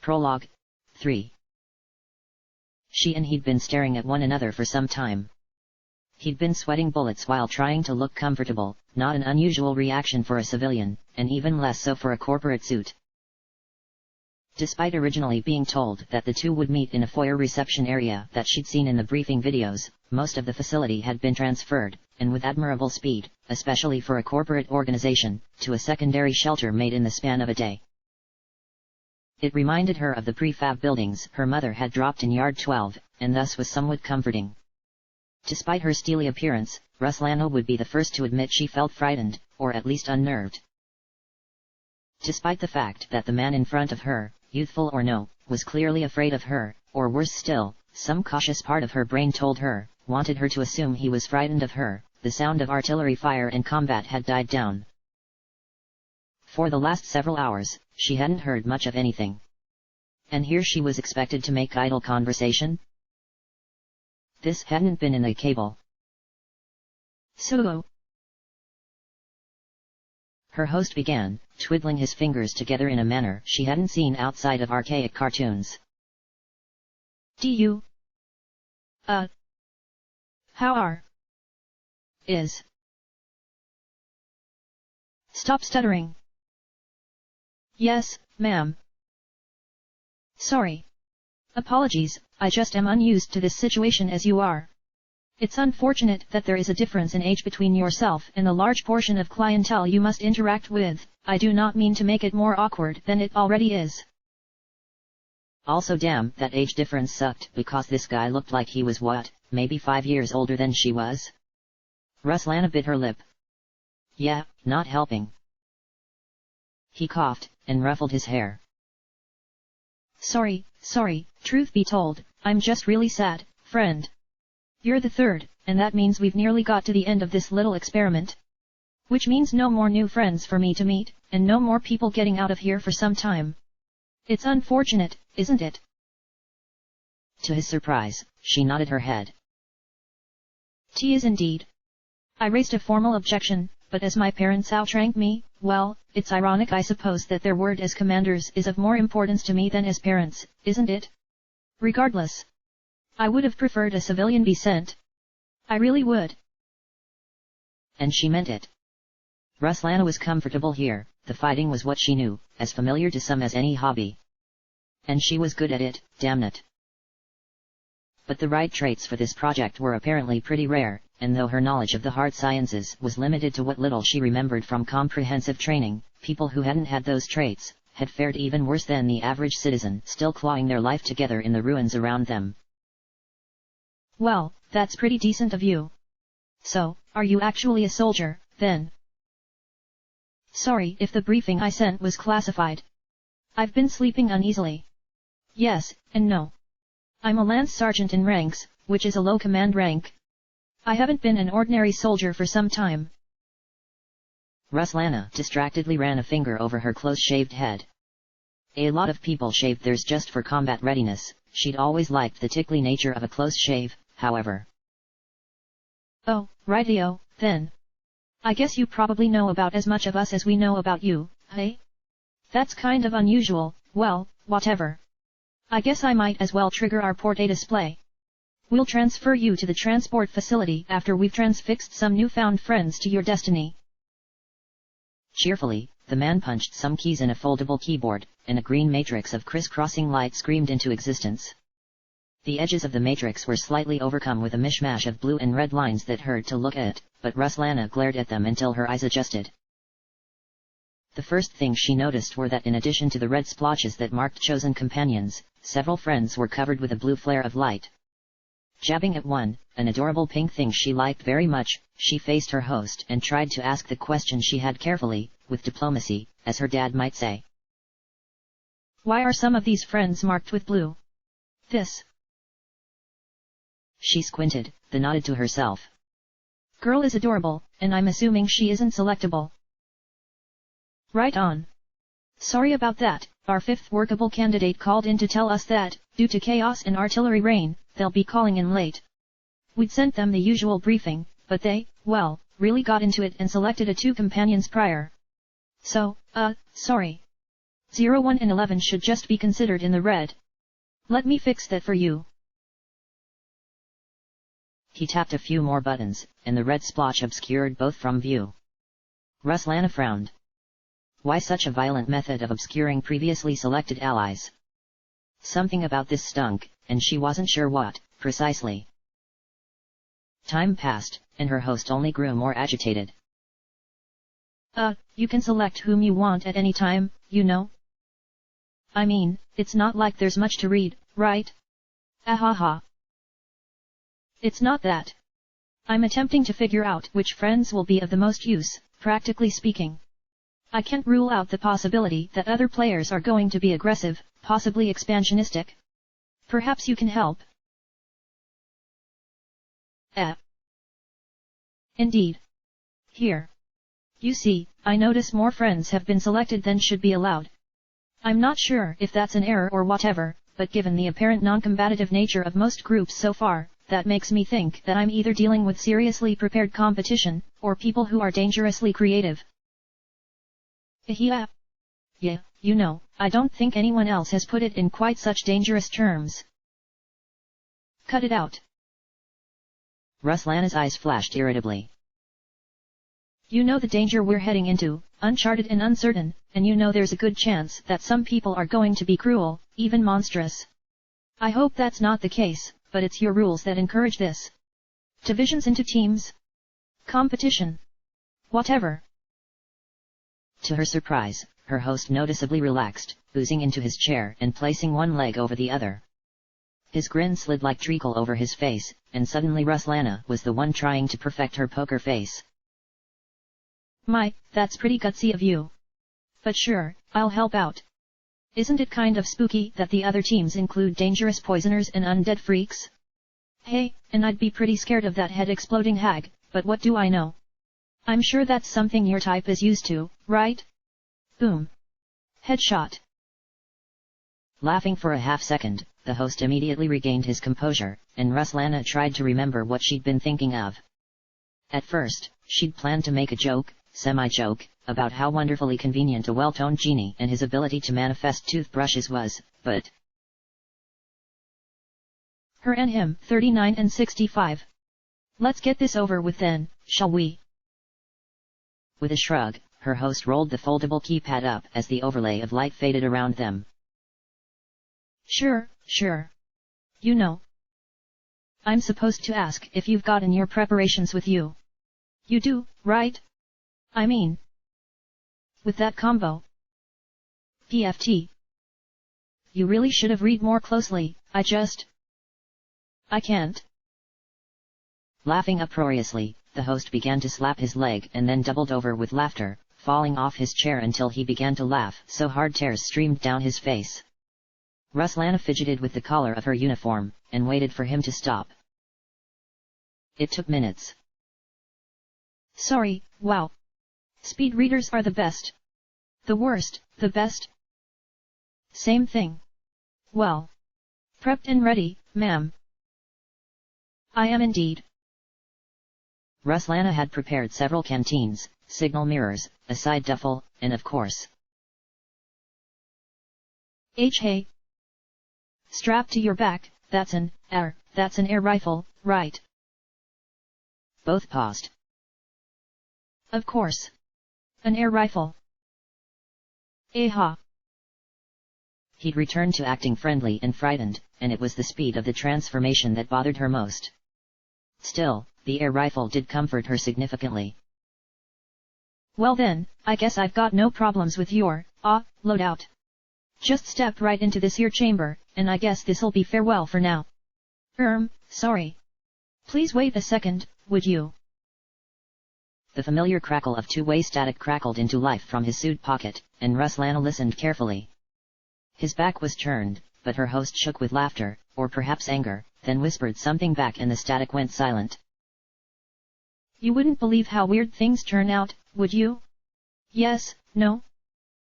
Prologue 3. She and he'd been staring at one another for some time. He'd been sweating bullets while trying to look comfortable, not an unusual reaction for a civilian, and even less so for a corporate suit. Despite originally being told that the two would meet in a foyer reception area that she'd seen in the briefing videos, most of the facility had been transferred, and with admirable speed, especially for a corporate organization, to a secondary shelter made in the span of a day. It reminded her of the prefab buildings her mother had dropped in Yard 12, and thus was somewhat comforting. Despite her steely appearance, Ruslana would be the first to admit she felt frightened, or at least unnerved. Despite the fact that the man in front of her, youthful or no, was clearly afraid of her, or worse still, some cautious part of her brain told her, wanted her to assume he was frightened of her, the sound of artillery fire and combat had died down. For the last several hours, she hadn't heard much of anything. And here she was expected to make idle conversation? This hadn't been in the cable. So, her host began, twiddling his fingers together in a manner she hadn't seen outside of archaic cartoons. Do you? How are? Is. Stop stuttering. Yes, ma'am. Sorry. Apologies, I just am unused to this situation as you are. It's unfortunate that there is a difference in age between yourself and the large portion of clientele you must interact with. I do not mean to make it more awkward than it already is. Also damn, that age difference sucked, because this guy looked like he was what, maybe 5 years older than she was? Ruslana bit her lip. Yeah, not helping. He coughed, and ruffled his hair. Sorry, truth be told, I'm just really sad, friend. You're the third, and that means we've nearly got to the end of this little experiment. Which means no more new friends for me to meet, and no more people getting out of here for some time. It's unfortunate, isn't it? To his surprise, she nodded her head. T is indeed. I raised a formal objection, but as my parents outranked me, well, it's ironic I suppose that their word as commanders is of more importance to me than as parents, isn't it? Regardless, I would have preferred a civilian be sent. I really would. And she meant it. Ruslana was comfortable here, the fighting was what she knew, as familiar to some as any hobby. And she was good at it, damn it. But the right traits for this project were apparently pretty rare, and though her knowledge of the hard sciences was limited to what little she remembered from comprehensive training, people who hadn't had those traits had fared even worse than the average citizen still clawing their life together in the ruins around them. Well, that's pretty decent of you. So, are you actually a soldier, then? Sorry if the briefing I sent was classified. I've been sleeping uneasily. Yes, and no. I'm a lance sergeant in ranks, which is a low command rank. I haven't been an ordinary soldier for some time. Ruslana distractedly ran a finger over her close-shaved head. A lot of people shaved theirs just for combat readiness. She'd always liked the tickly nature of a close shave, however. Oh, rightio, then. I guess you probably know about as much of us as we know about you, hey? That's kind of unusual, well, whatever. I guess I might as well trigger our port A display. We'll transfer you to the transport facility after we've transfixed some newfound friends to your destiny. Cheerfully, the man punched some keys in a foldable keyboard, and a green matrix of crisscrossing light screamed into existence. The edges of the matrix were slightly overcome with a mishmash of blue and red lines that hurt to look at, but Ruslana glared at them until her eyes adjusted. The first thing she noticed were that in addition to the red splotches that marked chosen companions, several friends were covered with a blue flare of light. Jabbing at one, an adorable pink thing she liked very much, she faced her host and tried to ask the question she had carefully, with diplomacy, as her dad might say. Why are some of these friends marked with blue? This. She squinted, then nodded to herself. Girl is adorable, and I'm assuming she isn't selectable. Right on. Sorry about that, our fifth workable candidate called in to tell us that, due to chaos and artillery rain, they'll be calling in late. We'd sent them the usual briefing, but they, well, really got into it and selected 2 companions prior. So, sorry. 0, 1 and 11 should just be considered in the red. Let me fix that for you. He tapped a few more buttons, and the red splotch obscured both from view. Ruslana frowned. Why such a violent method of obscuring previously selected allies? Something about this stunk, and she wasn't sure what, precisely. Time passed, and her host only grew more agitated. You can select whom you want at any time, you know? I mean, it's not like there's much to read, right? Ahaha. It's not that. I'm attempting to figure out which friends will be of the most use, practically speaking. I can't rule out the possibility that other players are going to be aggressive, possibly expansionistic. Perhaps you can help. Indeed. Here. You see, I notice more friends have been selected than should be allowed. I'm not sure if that's an error or whatever, but given the apparent non-combative nature of most groups so far, that makes me think that I'm either dealing with seriously prepared competition, or people who are dangerously creative. Yeah, you know, I don't think anyone else has put it in quite such dangerous terms. Cut it out. Ruslana's eyes flashed irritably. You know the danger we're heading into, uncharted and uncertain, and you know there's a good chance that some people are going to be cruel, even monstrous. I hope that's not the case, but it's your rules that encourage this. Divisions into teams. Competition. Whatever. To her surprise, her host noticeably relaxed, oozing into his chair and placing one leg over the other. His grin slid like treacle over his face, and suddenly Ruslana was the one trying to perfect her poker face. My, that's pretty gutsy of you. But sure, I'll help out. Isn't it kind of spooky that the other teams include dangerous poisoners and undead freaks? Hey, and I'd be pretty scared of that head-exploding hag, but what do I know? I'm sure that's something your type is used to, right? Boom. Headshot. Laughing for a half-second, the host immediately regained his composure, and Ruslana tried to remember what she'd been thinking of. At first, she'd planned to make a joke, semi-joke, about how wonderfully convenient a well-toned genie and his ability to manifest toothbrushes was, but... Her and him, 39 and 65. Let's get this over with then, shall we? With a shrug, her host rolled the foldable keypad up as the overlay of light faded around them. Sure. You know. I'm supposed to ask if you've gotten your preparations with you. You do, right? I mean... with that combo. PFT. You really should have read more closely, I can't. Laughing uproariously, the host began to slap his leg and then doubled over with laughter, falling off his chair until he began to laugh so hard tears streamed down his face. Ruslana fidgeted with the collar of her uniform, and waited for him to stop. It took minutes. Sorry, wow. Speed readers are the best. The worst, the best. Same thing. Well. Prepped and ready, ma'am. I am indeed. Ruslana had prepared several canteens, signal mirrors, a side duffel, and of course... Hey. Strapped to your back, that's an air rifle, right? Both paused. Of course. An air rifle. Aha. He'd returned to acting friendly and frightened, and it was the speed of the transformation that bothered her most. Still, the air rifle did comfort her significantly. Well then, I guess I've got no problems with your, loadout. Just step right into this here chamber, and I guess this'll be farewell for now. Sorry. Please wait a second, would you? The familiar crackle of two-way static crackled into life from his suit pocket, and Ruslana listened carefully. His back was turned, but her host shook with laughter, or perhaps anger, then whispered something back and the static went silent. You wouldn't believe how weird things turn out, would you? Yes, no?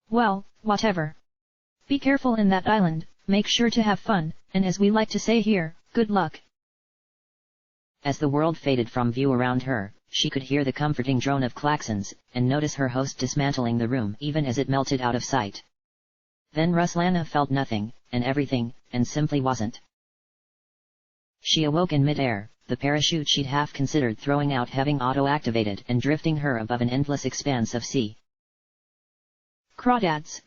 Well, whatever. Be careful in that island, make sure to have fun, and as we like to say here, good luck. As the world faded from view around her, she could hear the comforting drone of klaxons, and notice her host dismantling the room even as it melted out of sight. Then Ruslana felt nothing, and everything, and simply wasn't. She awoke in mid-air, the parachute she'd half considered throwing out having auto-activated and drifting her above an endless expanse of sea. Crawdads!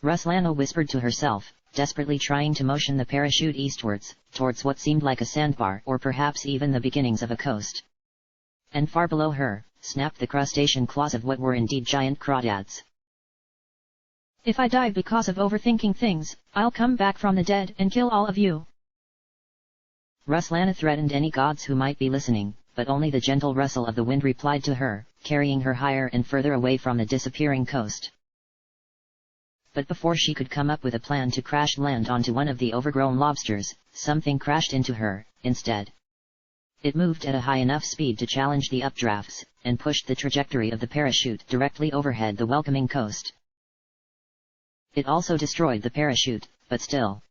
Ruslana whispered to herself, desperately trying to motion the parachute eastwards, towards what seemed like a sandbar or perhaps even the beginnings of a coast. And far below her, snapped the crustacean claws of what were indeed giant crawdads. If I die because of overthinking things, I'll come back from the dead and kill all of you. Ruslana threatened any gods who might be listening, but only the gentle rustle of the wind replied to her, carrying her higher and further away from the disappearing coast. But before she could come up with a plan to crash land onto one of the overgrown lobsters, something crashed into her, instead. It moved at a high enough speed to challenge the updrafts, and pushed the trajectory of the parachute directly overhead the welcoming coast. It also destroyed the parachute, but still.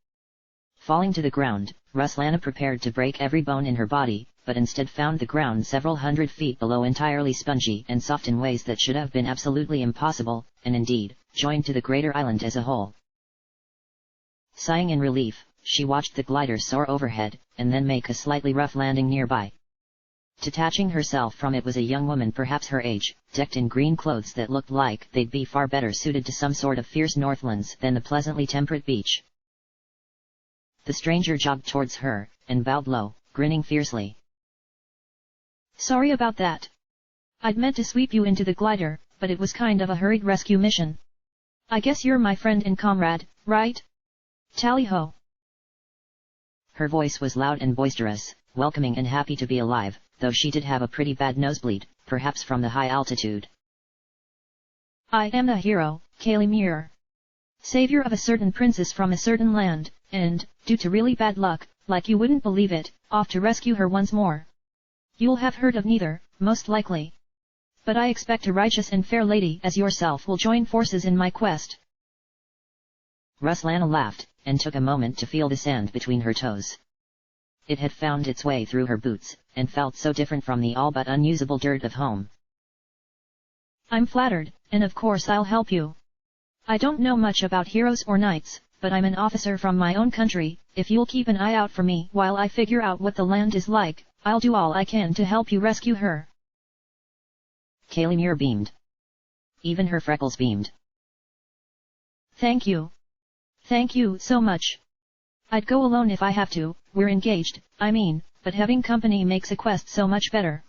Falling to the ground, Ruslana prepared to break every bone in her body, but instead found the ground several hundred feet below entirely spongy and soft in ways that should have been absolutely impossible, and indeed, joined to the greater island as a whole. Sighing in relief, she watched the glider soar overhead, and then make a slightly rough landing nearby. Detaching herself from it was a young woman perhaps her age, decked in green clothes that looked like they'd be far better suited to some sort of fierce northlands than the pleasantly temperate beach. The stranger jogged towards her, and bowed low, grinning fiercely. Sorry about that. I'd meant to sweep you into the glider, but it was kind of a hurried rescue mission. I guess you're my friend and comrade, right? Tally-ho! Her voice was loud and boisterous, welcoming and happy to be alive, though she did have a pretty bad nosebleed, perhaps from the high altitude. I am the hero, Kalimir. Savior of a certain princess from a certain land, and, due to really bad luck, like you wouldn't believe it, off to rescue her once more. You'll have heard of neither, most likely. But I expect a righteous and fair lady as yourself will join forces in my quest. Ruslana laughed, and took a moment to feel the sand between her toes. It had found its way through her boots, and felt so different from the all but unusable dirt of home. I'm flattered, and of course I'll help you. I don't know much about heroes or knights, but I'm an officer from my own country. If you'll keep an eye out for me while I figure out what the land is like, I'll do all I can to help you rescue her. Kalimir beamed. Even her freckles beamed. Thank you. Thank you so much. I'd go alone if I have to, we're engaged, I mean, but having company makes a quest so much better.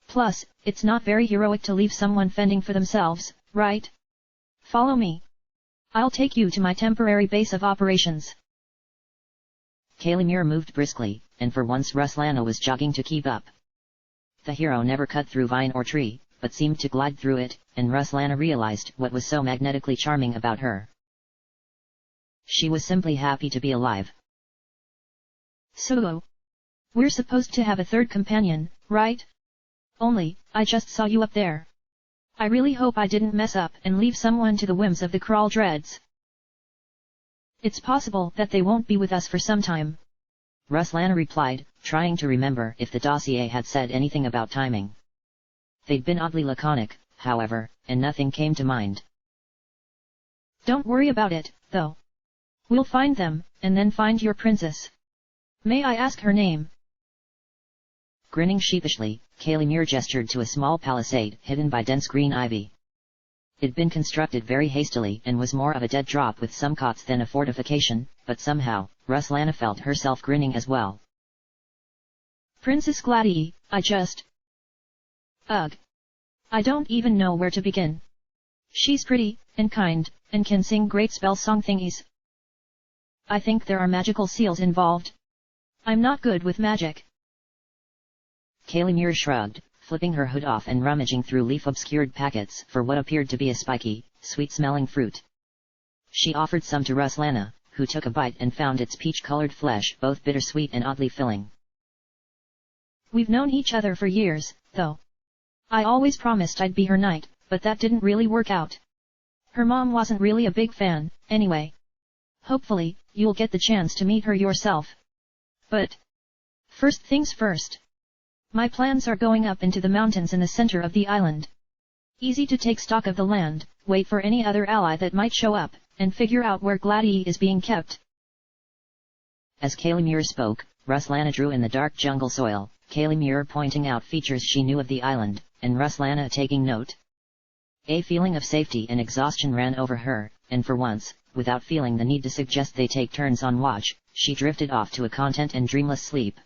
Plus, it's not very heroic to leave someone fending for themselves, right? Follow me. I'll take you to my temporary base of operations. Kalimir moved briskly, and for once Ruslana was jogging to keep up. The hero never cut through vine or tree, but seemed to glide through it, and Ruslana realized what was so magnetically charming about her. She was simply happy to be alive. So, we're supposed to have a third companion, right? Only, I just saw you up there. I really hope I didn't mess up and leave someone to the whims of the crawl dreads. It's possible that they won't be with us for some time. Ruslana replied, trying to remember if the dossier had said anything about timing. They'd been oddly laconic, however, and nothing came to mind. Don't worry about it, though. We'll find them, and then find your princess. May I ask her name? Grinning sheepishly, Kalimir gestured to a small palisade hidden by dense green ivy. It'd been constructed very hastily and was more of a dead drop with some cots than a fortification, but somehow, Ruslana felt herself grinning as well. Princess Gladii, Ugh. I don't even know where to begin. She's pretty, and kind, and can sing great spell song thingies. I think there are magical seals involved. I'm not good with magic. Kalimir shrugged, flipping her hood off and rummaging through leaf-obscured packets for what appeared to be a spiky, sweet-smelling fruit. She offered some to Ruslana, who took a bite and found its peach-colored flesh both bittersweet and oddly filling. We've known each other for years, though. I always promised I'd be her knight, but that didn't really work out. Her mom wasn't really a big fan, anyway. Hopefully, you'll get the chance to meet her yourself. But first things first. My plans are going up into the mountains in the center of the island. Easy to take stock of the land, wait for any other ally that might show up, and figure out where Gladii is being kept. As Kalimir spoke, Ruslana drew in the dark jungle soil, Kalimir pointing out features she knew of the island, and Ruslana taking note. A feeling of safety and exhaustion ran over her, and for once, without feeling the need to suggest they take turns on watch, she drifted off to a content and dreamless sleep.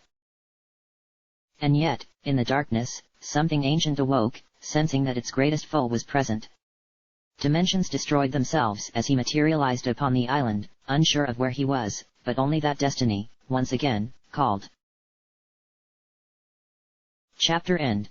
And yet, in the darkness, something ancient awoke, sensing that its greatest foe was present. Dimensions destroyed themselves as he materialized upon the island, unsure of where he was, but only that destiny, once again, called. Chapter end.